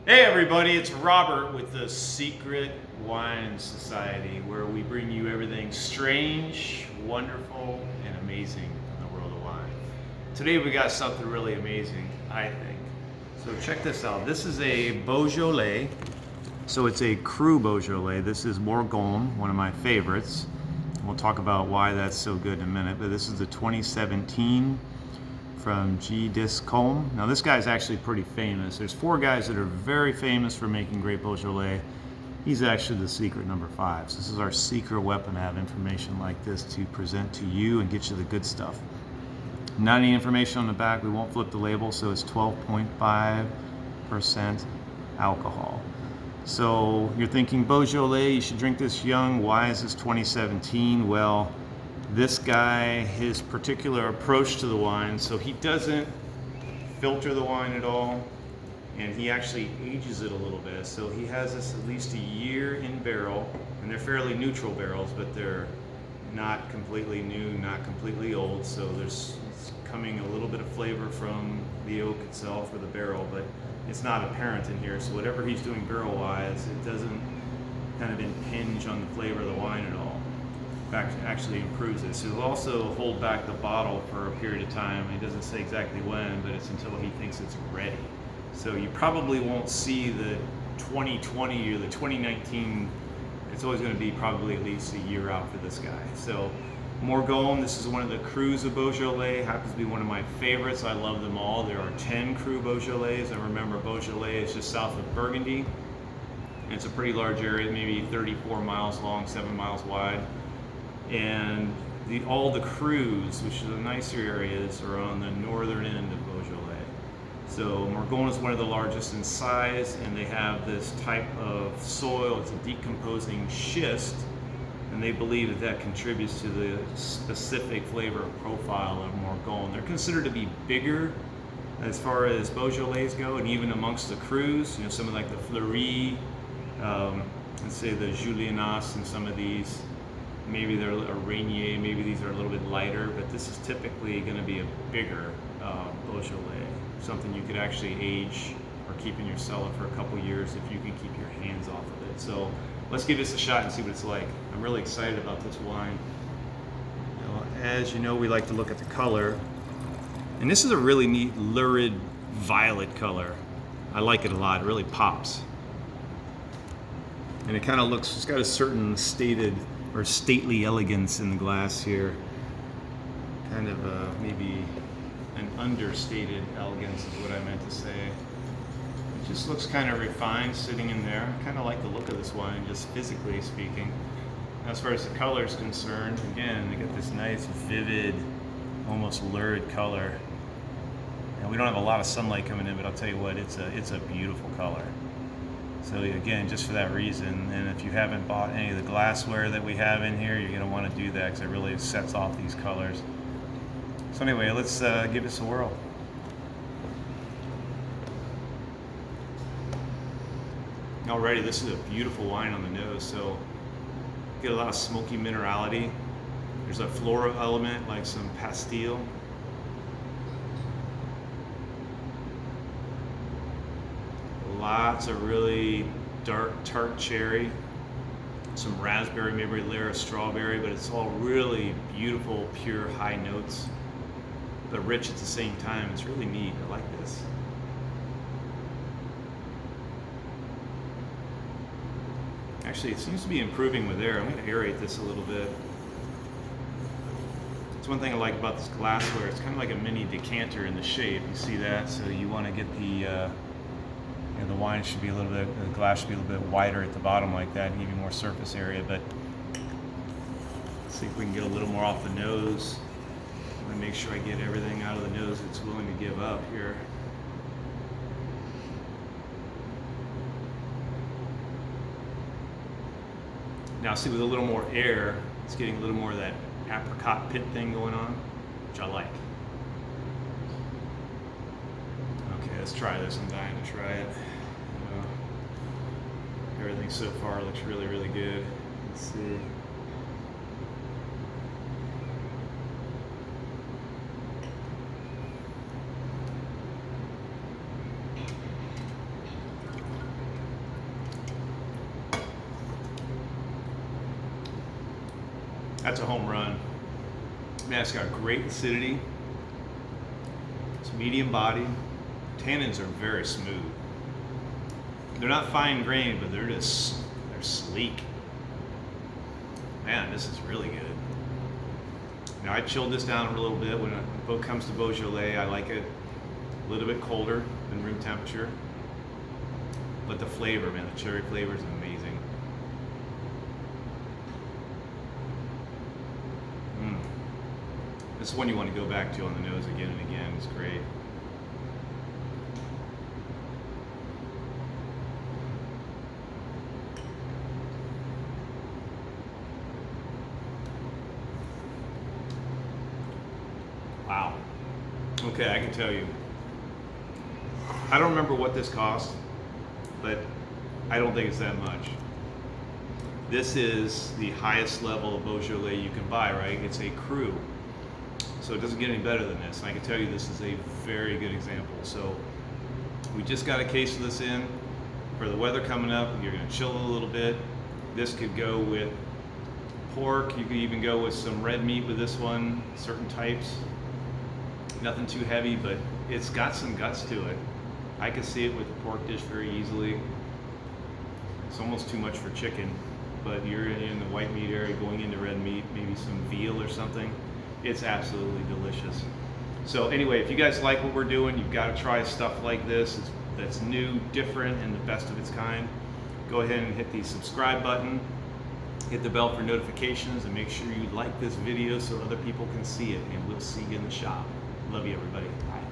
Hey everybody, it's Robert with the Secret Wine Society, where we bring you everything strange, wonderful, and amazing in the world of wine. Today we got something really amazing, I think. So check this out. This is a Beaujolais. So it's a cru Beaujolais. This is Morgon, one of my favorites. We'll talk about why that's so good in a minute, but this is the 2017 from Descombes. Now this guy's actually pretty famous. There's 4 guys that are very famous for making great Beaujolais. He's actually the secret number 5. So this is our secret weapon to have information like this to present to you and get you the good stuff. Not any information on the back. We won't flip the label. So it's 12.5% alcohol. So you're thinking Beaujolais, you should drink this young. Why is this 2017? Well, this guy, his particular approach to the wine, so he doesn't filter the wine at all, and he actually ages it a little bit. So he has this at least a year in barrel, and they're fairly neutral barrels, but they're not completely new, not completely old. So there's coming a little bit of flavor from the oak itself or the barrel, but it's not apparent in here. So whatever he's doing barrel-wise, it doesn't kind of impinge on the flavor of the wine at all. Actually improves it. So he'll also hold back the bottle for a period of time. He doesn't say exactly when, but it's until he thinks it's ready. So you probably won't see the 2020 or the 2019. It's always going to be probably at least a year out for this guy. So Morgon, this is one of the crus of Beaujolais, happens to be one of my favorites. I love them all. There are 10 cru Beaujolais, and remember Beaujolais is just south of Burgundy. And it's a pretty large area, maybe 34 miles long, 7 miles wide. And all the crus, which are the nicer areas, are on the northern end of Beaujolais. So Morgon is one of the largest in size, and they have this type of soil. It's a decomposing schist, and they believe that that contributes to the specific flavor profile of Morgon. They're considered to be bigger as far as Beaujolais go, and even amongst the crus, you know, some of like the Fleury, let's say the Julianas, and some of these. Maybe they're a Rainier, maybe these are a little bit lighter, but this is typically going to be a bigger Beaujolais, something you could actually age or keep in your cellar for a couple years if you can keep your hands off of it. So let's give this a shot and see what it's like. I'm really excited about this wine. You know, as you know, we like to look at the color, and this is a really neat lurid violet color. I like it a lot. It really pops, and it kind of looks, it's got a certain stated or stately elegance in the glass here. Kind of maybe an understated elegance is what I meant to say. It just looks kind of refined sitting in there. I kind of like the look of this wine, just physically speaking. As far as the color is concerned, again, they got this nice, vivid, almost lurid color. And we don't have a lot of sunlight coming in, but I'll tell you what, it's a beautiful color. So again, just for that reason, and if you haven't bought any of the glassware that we have in here, you're going to want to do that because it really sets off these colors. So anyway, let's give this a whirl. Alrighty, this is a beautiful wine on the nose. So get a lot of smoky minerality. There's a floral element like some pastille. Lots of really dark tart cherry, some raspberry, maybe a layer of strawberry, but it's all really beautiful, pure high notes, but rich at the same time. It's really neat. I like this. Actually, it seems to be improving with air. I'm going to aerate this a little bit. It's one thing I like about this glassware. It's kind of like a mini decanter in the shape. You see that? So you want to get the the wine should be a little bit, the glass should be a little bit wider at the bottom like that and give you more surface area. But let's see if we can get a little more off the nose. I'm going to make sure I get everything out of the nose it's willing to give up here. Now see, with a little more air, it's getting a little more of that apricot pit thing going on, which I like. Okay, let's try this. I'm dying to try it. Everything so far looks really, really good. Let's see. That's a home run. Man, it's got great acidity. It's medium bodied. Tannins are very smooth. They're not fine grained, but they're sleek. Man, this is really good. Now I chilled this down a little bit. When it comes to Beaujolais, I like it a little bit colder than room temperature. But the flavor, man, the cherry flavor is amazing. This is one you want to go back to on the nose again and again. It's great. Wow. Okay, I can tell you. I don't remember what this cost, but I don't think it's that much. This is the highest level of Beaujolais you can buy, right? It's a cru. So it doesn't get any better than this. And I can tell you this is a very good example. So we just got a case of this in. For the weather coming up, you're gonna chill a little bit. This could go with pork. You could even go with some red meat with this one, certain types. Nothing too heavy, but it's got some guts to it. I could see it with a pork dish very easily. It's almost too much for chicken, but you're in the white meat area going into red meat, maybe some veal or something. It's absolutely delicious. So anyway, if you guys like what we're doing, you've got to try stuff like this. That's new, different, and the best of its kind. Go ahead and hit the subscribe button, hit the bell for notifications, and make sure you like this video so other people can see it. And we'll see you in the shop. Love you, everybody. Bye.